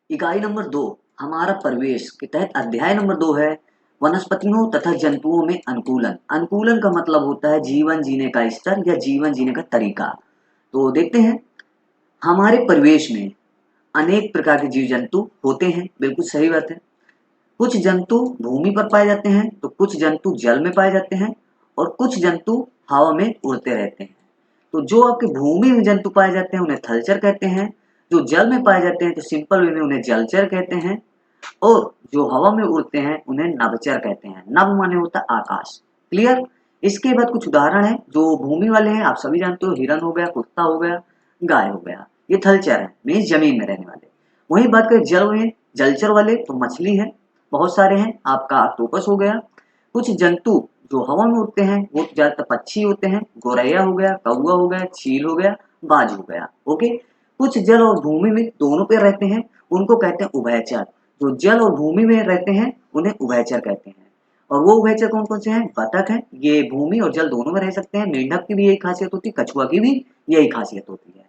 इकाई नंबर 2 हमारा परिवेश के तहत अध्याय नंबर 2 है वनस्पतियों तथा जंतुओं में अनुकूलन। अनुकूलन का मतलब होता है जीवन जीने का स्तर या जीवन जीने का तरीका। तो देखते हैं हमारे परिवेश में अनेक प्रकार के जीव जंतु होते हैं, बिल्कुल सही बात है। कुछ जंतु भूमि पर पाए जाते हैं तो कुछ जंतु जल में पाए जाते हैं और कुछ जंतु हवा में उड़ते रहते हैं। तो जो आपके भूमि में जंतु पाए जाते हैं उन्हें थलचर कहते हैं, जो जल में पाए जाते हैं तो सिंपल वे में उन्हें जलचर कहते हैं और जो हवा में उड़ते हैं उन्हें नभचर कहते हैं। नभ माने होता है आकाश। क्लियर। इसके बाद कुछ उदाहरण है जो भूमि वाले हैं, आप सभी जानते हो, हिरन हो गया, कुत्ता हो गया, गाय हो गया, ये थलचर है, मीन्स जमीन में रहने वाले। वही बात करें जल में, जलचर वाले तो मछली है, बहुत सारे हैं, आपका ऑक्टोपस हो गया। कुछ जंतु जो हवा में उड़ते हैं वो ज्यादातर पक्षी होते हैं, गोरैया हो गया, कौवा हो गया, चील हो गया, बाज हो गया। ओके। कुछ जल और भूमि में दोनों पे रहते हैं, उनको कहते हैं उभयचर। जो जल और भूमि में रहते हैं उन्हें उभयचर कहते हैं। और वो उभयचर कौन कौन से हैं? बतख है, ये भूमि और जल दोनों में रह सकते हैं। मेंढक की भी यही खासियत होती है, कछुआ की भी यही खासियत होती है।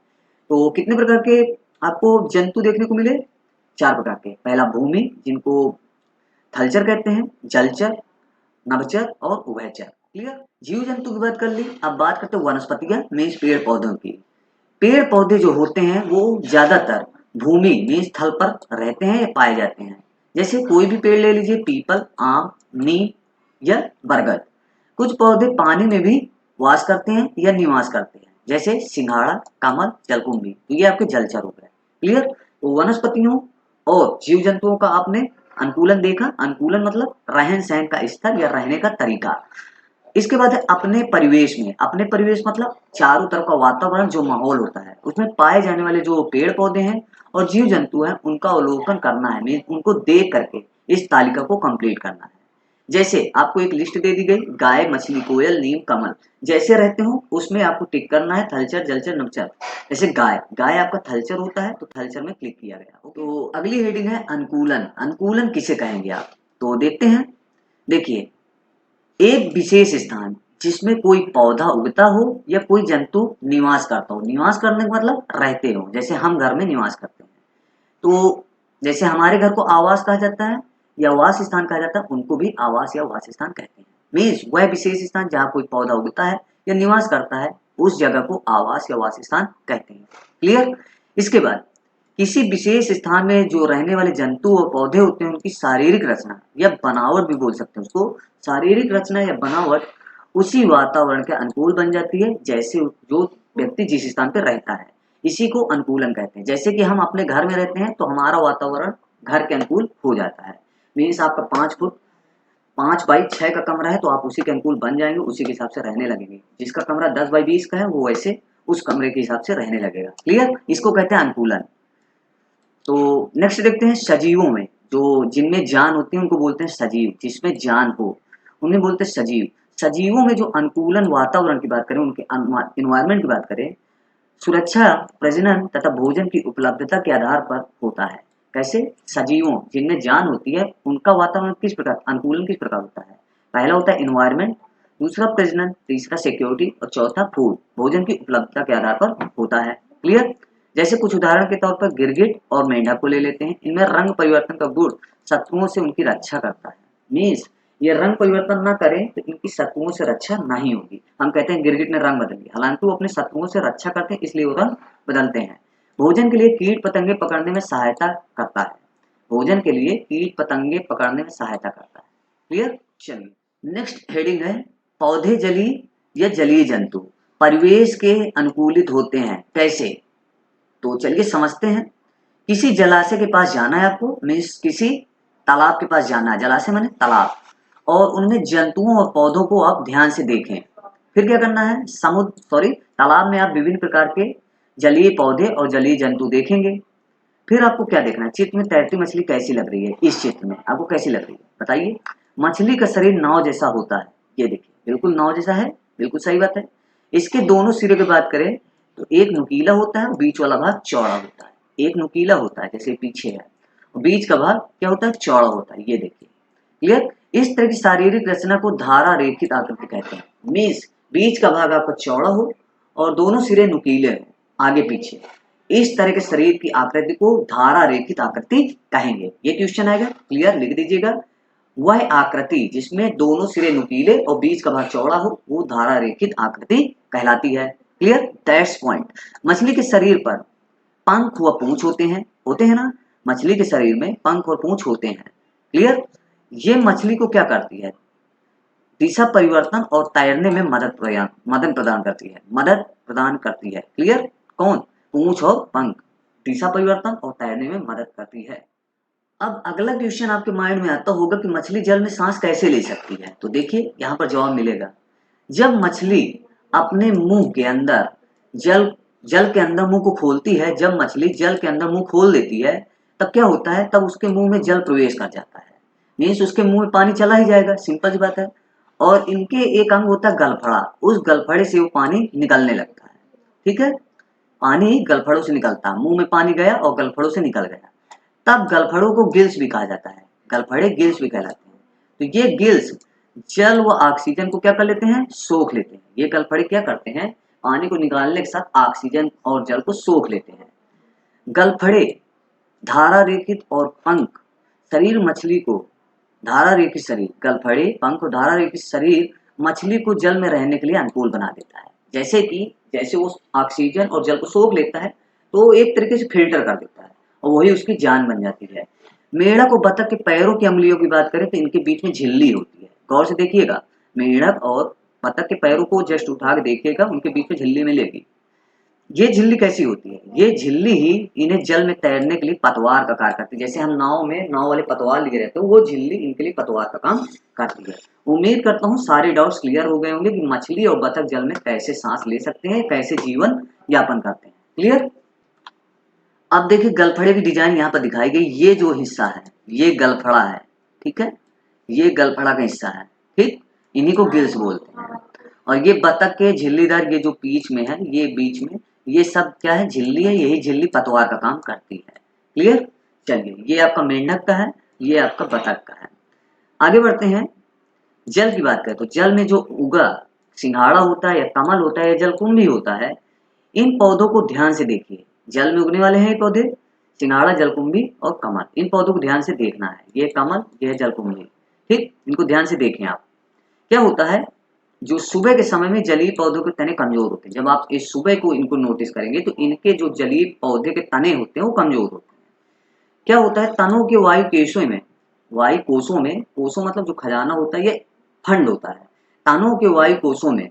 तो कितने प्रकार के आपको जंतु देखने को मिले? 4 प्रकार के। पहला भूमि जिनको थलचर कहते हैं, जलचर, नभचर और उभयचर। क्लियर। जीव जंतु की बात कर ली, अब बात करते हैं वनस्पतियां मीन्स पेड़ पौधों की। पेड़ पौधे जो होते हैं वो ज्यादातर भूमि मीन्स थल पर रहते हैं या पाए जाते हैं। जैसे कोई भी पेड़ ले लीजिए, पीपल, आम, नीम या बरगद। कुछ पौधे पानी में भी वास करते हैं या निवास करते हैं, जैसे सिंघाड़ा, कमल, जलकुंभी। तो ये आपके जलचर हो गए। क्लियर। तो वनस्पतियों और जीव जंतुओं का आपने अनुकूलन देखा। अनुकूलन मतलब रहन सहन का स्तर या रहने का तरीका। इसके बाद है अपने परिवेश में। अपने परिवेश मतलब चारों तरफ का वातावरण, जो माहौल होता है उसमें पाए जाने वाले जो पेड़ पौधे हैं और जीव जंतु हैं उनका अवलोकन करना है, मीन्स उनको देख करके इस तालिका को कंप्लीट करना है। जैसे आपको एक लिस्ट दे दी गई, गाय, मछली, कोयल, नीम, कमल जैसे रहते हो उसमें आपको टिक करना है थलचर, जलचर, नभचर। जैसे गाय, गाय आपका थलचर होता है तो थलचर में क्लिक किया गया। तो अगली हेडिंग है अनुकूलन। अनुकूलन किसे कहेंगे आप? तो देखते हैं। देखिए, एक विशेष स्थान जिसमें कोई पौधा उगता हो या कोई जंतु निवास करता हो। निवास करने का मतलब रहते हो, जैसे हम घर में निवास करते हैं। तो जैसे हमारे घर को आवास कहा जाता है या वास स्थान कहा जाता है, उनको भी आवास या वास स्थान कहते हैं। मीन्स वह विशेष स्थान जहाँ कोई पौधा उगता है या निवास करता है उस जगह को आवास या वास स्थान कहते हैं। क्लियर। इसके बाद किसी विशेष स्थान में जो रहने वाले जंतु और पौधे होते हैं उनकी शारीरिक रचना या बनावट भी बोल सकते हैं उसको। शारीरिक रचना या बनावट उसी वातावरण के अनुकूल बन जाती है जैसे जो व्यक्ति जिस स्थान पर रहता है, इसी को अनुकूलन कहते हैं। जैसे कि हम अपने घर में रहते हैं तो हमारा वातावरण घर के अनुकूल हो जाता है। मीन्स आपका 5 फुट 5 बाई 6 का कमरा है तो आप उसी के अनुकूल बन जाएंगे, उसी के हिसाब से रहने लगेंगे। जिसका कमरा 10 बाई 20 का है वो वैसे उस कमरे के हिसाब से रहने लगेगा। क्लियर। इसको कहते हैं अनुकूलन। तो नेक्स्ट देखते हैं सजीवों में, जो जिनमें जान होती है उनको बोलते हैं सजीव। जिसमें जान हो उन्हें बोलते हैं सजीव। सजीवों में जो अनुकूलन वातावरण की बात करें, उनके इन्वायरमेंट की बात करें, सुरक्षा, प्रजनन तथा भोजन की उपलब्धता के आधार पर होता है। कैसे? सजीवों जिनमें जान होती है उनका वातावरण किस प्रकार, अनुकूलन किस प्रकार होता है? पहला होता है इन्वायरमेंट, दूसरा प्रजनन, तीसरा सिक्योरिटी और चौथा फूड, भोजन की उपलब्धता के आधार पर होता है। क्लियर। जैसे कुछ उदाहरण के तौर पर गिरगिट और मेंढक को ले लेते हैं। इनमें रंग परिवर्तन का गुण शत्रुओं से उनकी रक्षा करता है। मीन्स ये रंग परिवर्तन ना करें तो इनकी शत्रुओं से रक्षा नहीं होगी। हम कहते हैं गिरगिट ने रंग बदल लिया, हालांकि वो अपने शत्रुओं से रक्षा करते हैं इसलिए वो रंग बदलते हैं। भोजन के लिए कीट पतंगे पकड़ने में सहायता करता है। भोजन के लिए कीट पतंगे पकड़ने में सहायता करता है। क्लियर। चलिए नेक्स्ट हेडिंग है पौधे जलीय या जलीय जंतु परिवेश के अनुकूलित होते हैं। कैसे? तो चलिए समझते हैं। किसी जलाशय के पास जाना है आपको, मीन्स किसी तालाब के पास जाना है। जलाशय माने तालाब। और उनमें जंतुओं और पौधों को आप ध्यान से देखें। फिर क्या करना है? तालाब में आप विभिन्न प्रकार के जलीय पौधे और जलीय जंतु देखेंगे। फिर आपको क्या देखना है? चित्र में तैरती मछली कैसी लग रही है? इस चित्र में आपको कैसी लग रही है बताइए। मछली का शरीर नाव जैसा होता है, ये देखिए बिल्कुल नाव जैसा है, बिल्कुल सही बात है। इसके दोनों सिरे की बात करें तो एक नुकीला होता है और बीच वाला भाग चौड़ा होता है। एक नुकीला होता है जैसे पीछे है, और बीच का भाग क्या होता है? चौड़ा होता है, ये देखिए। क्लियर। इस तरह की शारीरिक रचना को धारा रेखित आकृति कहते हैं। मीन्स बीच का भाग आपका चौड़ा हो और दोनों सिरे नुकीले हो, आगे पीछे। इस तरह के शरीर की आकृति को धारा रेखित आकृति कहेंगे। ये क्वेश्चन आएगा, क्लियर, लिख दीजिएगा। वह आकृति जिसमें दोनों सिरे नुकीले और बीच का भाग चौड़ा हो वो धारा रेखित आकृति कहलाती है। Clear, that's point. मछली के शरीर पर पंख व पूंछ होते हैं ना, मछली के शरीर में पंख और पूंछ होते हैं। क्लियर, ये मछली को क्या करती है, दिशा परिवर्तन और तैरने में मदद प्रदान करती है। क्लियर, कौन, पूंछ और पंख दिशा परिवर्तन और तैरने में मदद करती है। अब अगला क्वेश्चन आपके माइंड में आता होगा कि मछली जल में सांस कैसे ले सकती है। तो देखिए यहाँ पर जवाब मिलेगा। जब मछली अपने मुंह के अंदर जल के अंदर मुंह को खोलती है, जब मछली जल के अंदर मुंह खोल देती है तब क्या होता है, तब उसके मुंह में जल प्रवेश कर जाता है, मीन्स उसके मुंह में पानी चला ही जाएगा, सिंपल सी बात है। और इनके एक अंग होता है गलफड़ा, उस गलफड़े से वो पानी निकलने लगता है। ठीक है, पानी गलफड़ों से निकलता है, मुंह में पानी गया और गलफड़ों से निकल गया, तब गलफड़ों को गिल्स भी कहा जाता है, गलफड़े गिल्स भी कहलाते हैं। तो ये गिल्स जल व ऑक्सीजन को क्या कर लेते हैं, सोख लेते हैं। ये गलफड़े क्या करते हैं, पानी को निकालने के साथ ऑक्सीजन और जल को सोख लेते हैं। गलफड़े धारा रेखित और पंख शरीर मछली को धारा रेखित शरीर, गलफड़े पंख और धारा रेखित शरीर मछली को जल में रहने के लिए अनुकूल बना देता है। जैसे वो ऑक्सीजन और जल को सोख लेता है तो एक तरीके से फिल्टर कर देता है और वही उसकी जान बन जाती है। मेढक और बतख के पैरों की अंगुलियों की बात करें तो इनके बीच में झिल्ली होती है। गौर से देखिएगा, मेढक और बतख के पैरों को जस्ट उठा के देखिएगा, उनके बीच में झिल्ली मिलेगी। ये झिल्ली कैसी होती है, ये झिल्ली ही इन्हें जल में तैरने के लिए पतवार का कार्य करती है। जैसे हम नाव वाले पतवार लिए रहते हैं, वो झिल्ली इनके लिए पतवार का काम करती है। उम्मीद करता हूँ सारे डाउट्स क्लियर हो गए होंगे कि मछली और बतख जल में कैसे सांस ले सकते हैं, कैसे जीवन यापन करते हैं। क्लियर। अब देखिए गलफड़े की डिजाइन यहाँ पर दिखाई गई। ये जो हिस्सा है ये गलफड़ा है, ठीक है, ये गलफड़ा का हिस्सा है, ठीक, इन्हीं को गिल्स बोलते हैं। और ये बतख के झिल्लीदार ये जो बीच में है, ये बीच में ये सब क्या है, झिल्ली है, यही झिल्ली पतवार का काम करती है। क्लियर। चलिए, ये आपका मेंढक का है, ये आपका बतख का है। आगे बढ़ते हैं। जल की बात करें तो जल में जो उगा सिंघाड़ा होता है या कमल होता है या जलकुंभी होता है, इन पौधों को ध्यान से देखिए। जल में उगने वाले हैं ये पौधे, सिंघाड़ा, जलकुंभी और कमल। इन पौधों को ध्यान से देखना है, ये कमल, ये जलकुंभी, ठीक, इनको ध्यान से देखें आप। क्या होता है, जो सुबह के समय में जलीय पौधों के तने कमजोर होते हैं। जब आप इस सुबह को इनको नोटिस करेंगे तो इनके जो जलीय पौधे के तने होते हैं वो कमजोर होते हैं। क्या होता है, तनों के वायु कोशों में, कोशों मतलब जो खजाना होता है, ये फंड होता है। तनों के वायु कोशों में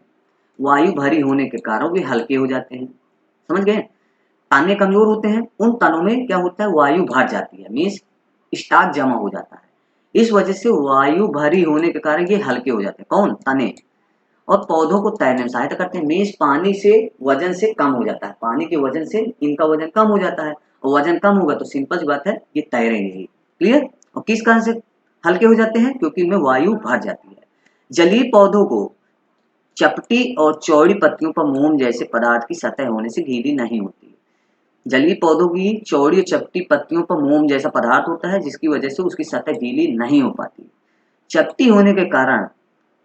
वायु भरी होने के कारण वे हल्के हो जाते हैं। समझ गए, तने कमजोर होते हैं, उन तनों में क्या होता है, वायु भर जाती है, मीन्स स्टॉक जमा हो जाता है। इस वजह से वायु भरी होने के कारण ये हल्के हो जाते हैं, कौन, तने। और पौधों को तैरने में सहायता करते हैं, मीन्स पानी से वजन से कम हो जाता है, पानी के वजन से इनका वजन कम हो जाता है, और वजन कम होगा तो सिंपल सी बात है ये तैरेंगे ही। क्लियर। और किस कारण से हल्के हो जाते हैं, क्योंकि इनमें वायु भर जाती है। जलीय पौधों को चपटी और चौड़ी पत्तियों पर मोम जैसे पदार्थ की सतह होने से गीली नहीं होती। जलीय पौधों की चौड़ी और चपटी पत्तियों पर मोम जैसा पदार्थ होता है जिसकी वजह से उसकी सतह गीली नहीं हो पाती। चपटी होने के कारण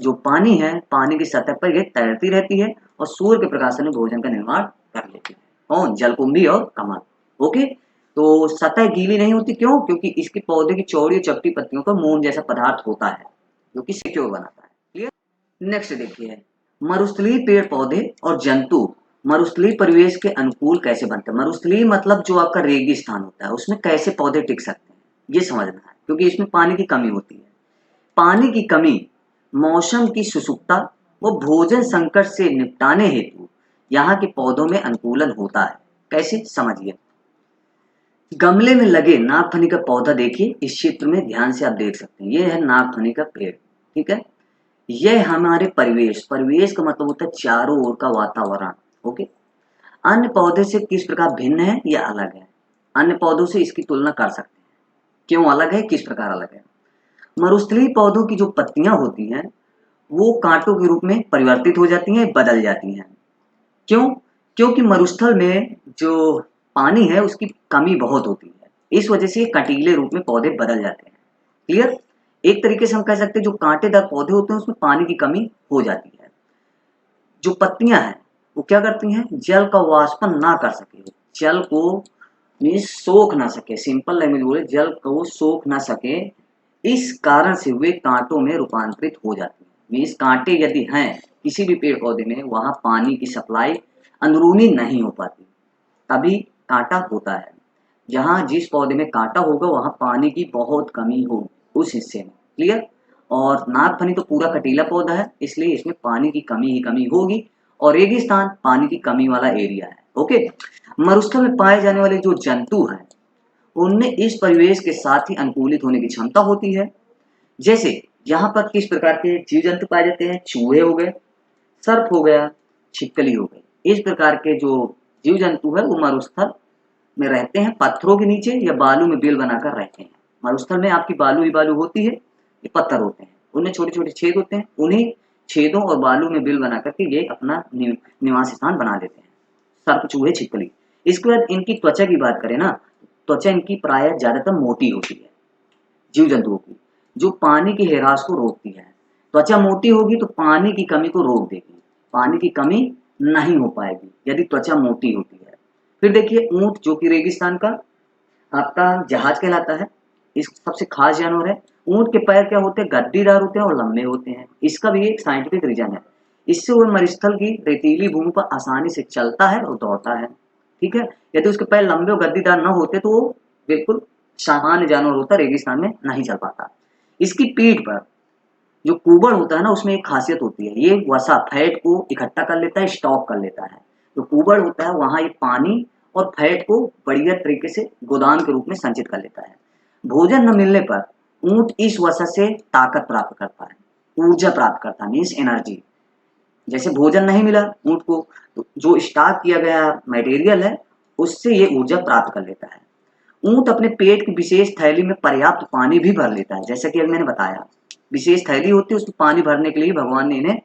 जो पानी है, पानी की सतह पर ये तैरती रहती है और सूर्य के प्रकाश में भोजन का निर्माण कर लेती है। कौन, जलकुंभी और कमल। ओके, तो सतह गीली नहीं होती, क्यों, क्योंकि इसके पौधे की चौड़ी और चपटी पत्तियों पर मोम जैसा पदार्थ होता है जो कि सिक्योर बनाता है। क्लियर। नेक्स्ट देखिए, मरुस्थलीय पेड़ पौधे और जंतु मरुस्थलीय परिवेश के अनुकूल कैसे बनते हैं। मरुस्थलीय मतलब जो आपका रेगिस्तान होता है उसमें कैसे पौधे टिक सकते हैं, ये समझना है, क्योंकि इसमें पानी की कमी होती है। पानी की कमी, मौसम की शुष्कता व भोजन संकट से निपटाने हेतु यहाँ के पौधों में अनुकूलन होता है। कैसे, समझिए। गमले में लगे नागफनी का पौधा देखिए, इस चित्र में ध्यान से आप देख सकते हैं, ये है नागफनी का पेड़, ठीक है। यह हमारे परिवेश का मतलब होता है चारों ओर का वातावरण। ओके, अन्य पौधे से किस प्रकार भिन्न है या अलग है, अन्य पौधों से इसकी तुलना कर सकते हैं, क्यों अलग है, किस प्रकार अलग है। मरुस्थलीय पौधों की जो पत्तियां होती हैं वो कांटों के रूप में परिवर्तित हो जाती हैं, बदल जाती हैं। क्यों, क्योंकि मरुस्थल में जो पानी है उसकी कमी बहुत होती है, इस वजह से कटीले रूप में पौधे बदल जाते हैं। क्लियर। एक तरीके से हम कह सकते हैं जो कांटेदार पौधे होते हैं उसमें पानी की कमी हो जाती है। जो पत्तियां हैं वो क्या करती हैं, जल का वाष्पन ना कर सके, जल को मीन्स सोख ना सके, सिंपल लैंग्वेज बोले जल को सोख ना सके, इस कारण से वे कांटों में रूपांतरित हो जाती है। मीन्स कांटे यदि हैं किसी भी पेड़ पौधे में, वहां पानी की सप्लाई अंदरूनी नहीं हो पाती, तभी कांटा होता है। जहां जिस पौधे में कांटा होगा वहां पानी की बहुत कमी होगी उस हिस्से में। क्लियर? और नागफनी तो पूरा कटीला पौधा है, इसलिए इसमें पानी की कमी ही कमी होगी, और रेगिस्तान पानी की कमी वाला एरिया है। ओके। मरुस्थल में पाए जाने वाले जो जंतु हैं उनमें इस परिवेश के साथ ही अनुकूलित होने की क्षमता होती है। जैसे यहाँ पर किस प्रकार के जीव जंतु पाए जाते हैं? चूहे हो गए, सर्प हो गया, छिपकली हो गई। इस प्रकार के जो जीव जंतु है वो मरुस्थल में रहते हैं, पत्थरों के नीचे या बालू में बिल बनाकर रहते हैं। मरुस्थल में आपकी बालू ही बालू होती है, ये पत्थर होते हैं, उनमें छोटे छोटे छेद होते हैं, उन्हीं छेदों और बालू में बिल बना करके ये अपना निवास स्थान बना लेते हैं, सर्प, चूहे, छिपकली। इसके बाद इनकी त्वचा की बात करें ना, त्वचा इनकी प्रायः ज्यादातर मोटी होती है जीव जंतुओं की, जो पानी की हिरास को रोकती है। त्वचा मोटी होगी तो पानी की कमी को रोक देगी, पानी की कमी नहीं हो पाएगी यदि त्वचा मोटी होती है। फिर देखिए ऊंट, जो कि रेगिस्तान का आपका जहाज कहलाता है, इस सबसे खास जानवर है। ऊंट के पैर क्या होते हैं? गद्दीदार होते हैं और लंबे होते हैं। इसका भी एक साइंटिफिक रीजन है, इससे वो मरुस्थल की रेतीली भूमि पर आसानी से चलता है और दौड़ता है। ठीक है, यदि उसके पैर लंबे और गद्दीदार न होते तो वो बिल्कुल सामान्य जानवर होता, रेगिस्तान में नहीं चल पाता। इसकी पीठ पर जो कुबड़ होता है ना, उसमें एक खासियत होती है, ये वसा फैट को इकट्ठा कर लेता है, स्टॉक कर लेता है। जो कुबड़ होता है वहां ये पानी और फैट को बढ़िया तरीके से गोदाम के रूप में संचित कर लेता है। भोजन न मिलने पर ऊंट इस वसा से ताकत प्राप्त करता है, ऊर्जा प्राप्त करता है, मीन्स एनर्जी। जैसे भोजन नहीं मिला ऊंट को, तो जो स्टॉक किया गया मटेरियल है उससे ये ऊर्जा प्राप्त कर लेता है। ऊंट अपने पेट की विशेष थैली में पर्याप्त पानी भी भर लेता है, जैसा कि अभी मैंने बताया, विशेष थैली होती है, उसमें पानी भरने के लिए भगवान ने इन्हें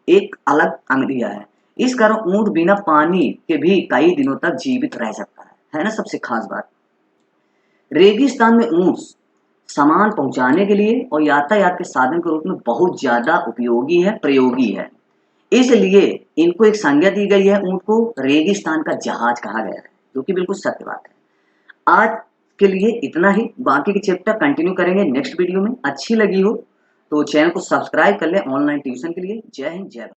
एक अलग अंग दिया है। इस कारण ऊंट बिना पानी के भी कई दिनों तक जीवित रह सकता है ना। सबसे खास बात, रेगिस्तान में ऊंट सामान पहुंचाने के लिए और यातायात के साधन के रूप में बहुत ज्यादा उपयोगी है, प्रयोगी है, इसलिए इनको एक संज्ञा दी गई है, ऊंट को रेगिस्तान का जहाज कहा गया है, जो कि बिल्कुल सत्य बात है। आज के लिए इतना ही, बाकी के चैप्टर कंटिन्यू करेंगे नेक्स्ट वीडियो में। अच्छी लगी हो तो चैनल को सब्सक्राइब कर लें ऑनलाइन ट्यूशन के लिए। जय हिंद, जय भारत।